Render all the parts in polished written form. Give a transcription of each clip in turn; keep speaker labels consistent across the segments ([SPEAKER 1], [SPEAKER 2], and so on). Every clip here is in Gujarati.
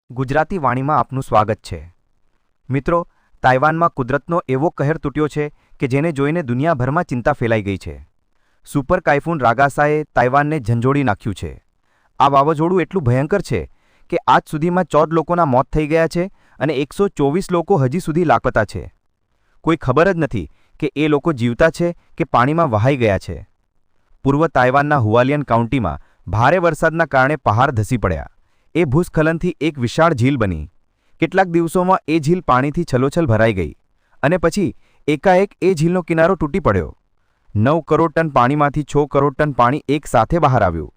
[SPEAKER 1] ગુજરાતી વાણીમાં આપનું સ્વાગત છે। મિત્રો, તાઇવાનમાં કુદરતનો એવો કહેર તૂટ્યો છે કે જેને જોઈને દુનિયાભરમાં ચિંતા ફેલાઈ ગઈ છે। સુપર કાયફૂન રાગાસાએ તાઇવાનને ઝંઝોડી નાખ્યું છે। આ વાવાઝોડું એટલું ભયંકર છે કે આજ સુધીમાં 14 લોકોના મોત થઈ ગયા છે અને 124 લોકો હજી સુધી લાપતા છે। કોઈ ખબર જ નથી કે એ લોકો જીવતા છે કે પાણીમાં વહાઈ ગયા છે। પૂર્વ તાઇવાનના હુઆલિયન કાઉન્ટીમાં ભારે વરસાદના કારણે પહાડ ધસી પડ્યા। એ ભૂસ્ખલનથી એક વિશાળ ઝીલ બની। કેટલાક દિવસોમાં એ ઝીલ પાણીથી છલોછલ ભરાઈ ગઈ અને પછી એકાએક એ ઝીલનો કિનારો તૂટી પડ્યો। 9 કરોડ ટન પાણીમાંથી 6 કરોડ ટન પાણી એક સાથે બહાર આવ્યું।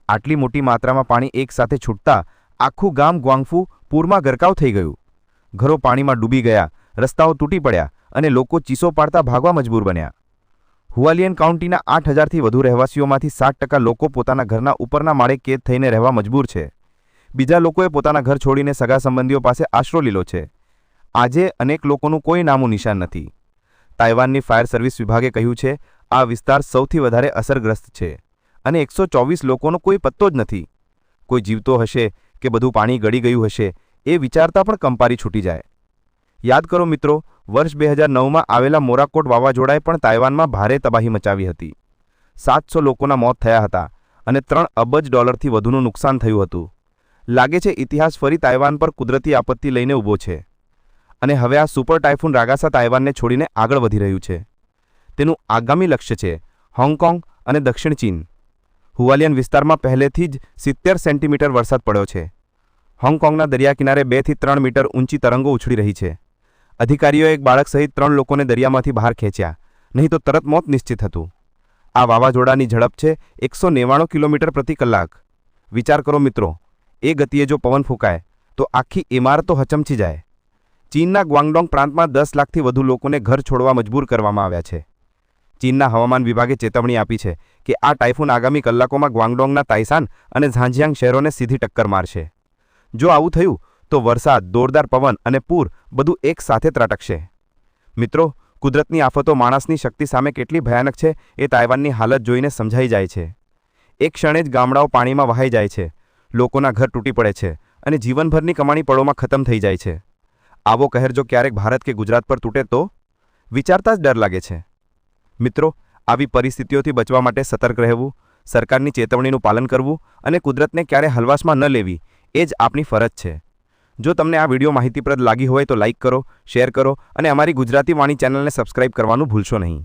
[SPEAKER 1] આટલી મોટી માત્રામાં પાણી એક સાથે છૂટતા આખું ગામ ગ્વાંગફુ પૂરમાં ગરકાવ થઈ ગયું। ઘરો પાણીમાં ડૂબી ગયા, રસ્તાઓ તૂટી પડ્યા અને લોકો ચીસો પાડતા ભાગવા મજબૂર બન્યા। હુઆલિયન કાઉન્ટીના 8000થી વધુ રહેવાસીઓમાંથી 60% લોકો પોતાના ઘરના ઉપરના માળે કેદ થઈને રહેવા મજબૂર છે। બીજા લોકોએ પોતાના ઘર છોડીને સગા સંબંધીઓ પાસે આશરો લીધો છે। આજે અનેક લોકોનું કોઈ નામું નિશાન નથી। તાઇવાનની ફાયર સર્વિસ વિભાગે કહ્યું છે આ વિસ્તાર સૌથી વધારે અસરગ્રસ્ત છે અને 124 લોકોનો કોઈ પત્તો જ નથી। કોઈ જીવતો હશે કે બધું પાણી ગળી ગયું હશે એ વિચારતા પણ કંપારી છૂટી જાય। યાદ કરો મિત્રો, વર્ષ 2009માં આવેલા મોરાકોટ વાવાઝોડાએ પણ તાઇવાનમાં ભારે તબાહી મચાવી હતી। 700 લોકોના મોત થયા હતા અને $3 અબજ વધુનું નુકસાન થયું હતું। લાગે છે ઇતિહાસ ફરી તાઇવાન પર કુદરતી આપત્તિ લઈને ઊભો છે અને હવે આ સુપર ટાયફૂન રાગાસા તાઇવાનને છોડીને આગળ વધી રહ્યું છે। તેનું આગામી લક્ષ્ય છે હોંગકોંગ અને દક્ષિણ ચીન। હુઆલિયન વિસ્તારમાં પહેલેથી જ 70 સેન્ટીમીટર વરસાદ પડ્યો છે। હોંગકોંગના દરિયા કિનારે 2 થી 3 મીટર ઊંચી તરંગો ઉછળી રહી છે। અધિકારીઓએ એક બાળક સહિત 3 લોકોને દરિયામાંથી બહાર ખેંચ્યા, નહીં તો તરત મોત નિશ્ચિત હતું। આ વાવાઝોડાની ઝડપ છે 199 કિલોમીટર પ્રતિ કલાક। વિચાર કરો મિત્રો, એ ગતિએ જો પવન ફૂંકાય તો આખી ઇમારતો હચમચી જાય। ચીનના ગ્વાંગડોંગ પ્રાંતમાં 10 લાખથી વધુ લોકોને ઘર છોડવા મજબૂર કરવામાં આવ્યા છે। ચીનના હવામાન વિભાગે ચેતવણી આપી છે કે આ ટાયફૂન આગામી કલાકોમાં ગ્વાંગડોંગના તાઇસાન અને ઝાંજિયાંગ શહેરોને સીધી ટક્કર મારશે। જો આવું થયું તો વરસાદ, જોરદાર પવન અને પૂર બધું એક સાથે ત્રાટકશે। મિત્રો, કુદરતની આફતો માણસની શક્તિ સામે કેટલી ભયાનક છે એ તાઇવાનની હાલત જોઈને સમજાઈ જાય છે। એક ક્ષણે જ ગામડાઓ પાણીમાં વહાઈ જાય છે, લોકોના ઘર તૂટી પડે છે અને જીવનભરની કમાણી પળોમાં ખતમ થઈ જાય છે। આવો કહેર જો ક્યારેક ભારત કે ગુજરાત પર તૂટે તો વિચારતા જ ડર લાગે છે। મિત્રો, આવી પરિસ્થિતિઓથી બચવા માટે સતર્ક રહેવું, સરકારની ચેતવણીનું પાલન કરવું અને કુદરતને ક્યારે હલવાશમાં ન લેવી એ જ આપણી ફરજ છે। જો તમને આ વિડીયો માહિતીપ્રદ લાગી હોય તો લાઇક કરો, શેર કરો અને અમારી ગુજરાતી વાણી ચેનલને સબસ્ક્રાઇબ કરવાનું ભૂલશો નહીં।